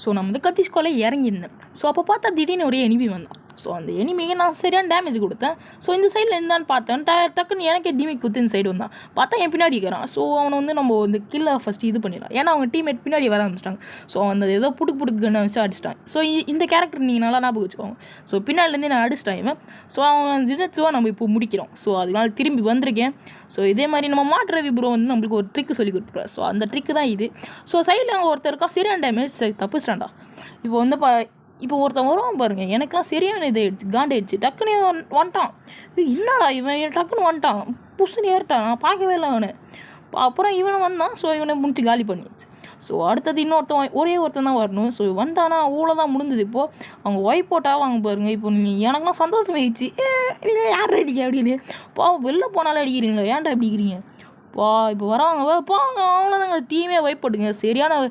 So நான் வந்து கத்தி ஸ்குவாடில் இறங்கியிருந்தேன். ஸோ அப்போ பார்த்தா திடீர்னு ஒரு எனிமி வந்தான். ஸோ அந்த எனிமிக்கு நான் சரியான டேமேஜ் கொடுத்தேன். ஸோ இந்த சைடில் இருந்தான்னு பார்த்தேன், டக்குன்னு எனக்கே டிமிக் குத்து இந்த சைடு வந்தான். பார்த்தா என் பின்னாடி இருக்கிறான். ஸோ அவனை வந்து நம்ம வந்து கில்லை ஃபஸ்ட்டு இது பண்ணிடலாம். ஏன்னா அவங்க டீம்மேட் பின்னாடி வர ஆரம்பிச்சிட்டாங்க. ஸோ அந்த ஏதோ புடுக்கு கண்ணை வச்சு அடிச்சிட்டான். ஸோ இந்த கேரக்டர் நீங்கள் நல்லா ஞாபகம் வச்சுக்கோங்க. ஸோ பின்னாடிலேருந்து நான் அடிச்சிட்டேன் இவன். ஸோ அவன் தினச்சுவா நம்ம இப்போ முடிக்கிறோம். ஸோ அதனால திரும்பி வந்திருக்கேன். ஸோ இதே மாதிரி நம்ம மாட்டுரவி ப்ரோ வந்து நம்மளுக்கு ஒரு ட்ரிக்கு சொல்லி கொடுத்துருவார். ஸோ அந்த ட்ரிக்கு தான் இது. ஸோ சைடில் அங்கே ஒருத்தர் இருக்கா, சரியான டேமேஜ், சரி தப்புச்சிட்டான்டா. இப்போ வந்து இப்போ ஒருத்தன் வருவான் பாருங்கள், எனக்குலாம் சரியான இதாகிடுச்சு, காண்டாயிடுச்சு. டக்குன்னு வந்துட்டான். என்னடா இவன் டக்குன்னு வந்துட்டான், புஷ்ஷுன்னு ஏறிட்டான். நான் பார்க்கவே இல்லை அவனை. அப்புறம் இவனை வந்தான். ஸோ இவனை முடிச்சு காலி பண்ணிடுச்சு. ஸோ அடுத்தது இன்னொருத்தன், ஒரே ஒருத்தன் தான் வரணும். ஸோ வந்தானா அவ்வளோதான் முடிஞ்சது. இப்போது அவங்க ஒய்ப் போட்டால் வாங்க பாருங்கள். இப்போ நீங்கள் எனக்குலாம் சந்தோஷமாயிடுச்சு, யார் அடிக்க அப்படின்னு. வெளில போனாலே அடிக்கிறீங்களா, ஏன்டா அடிக்கிறீங்க? இப்போ வராங்க போங்க, அவ்வளோதாங்க, டீமே வைப் போட்டுங்க. சரியான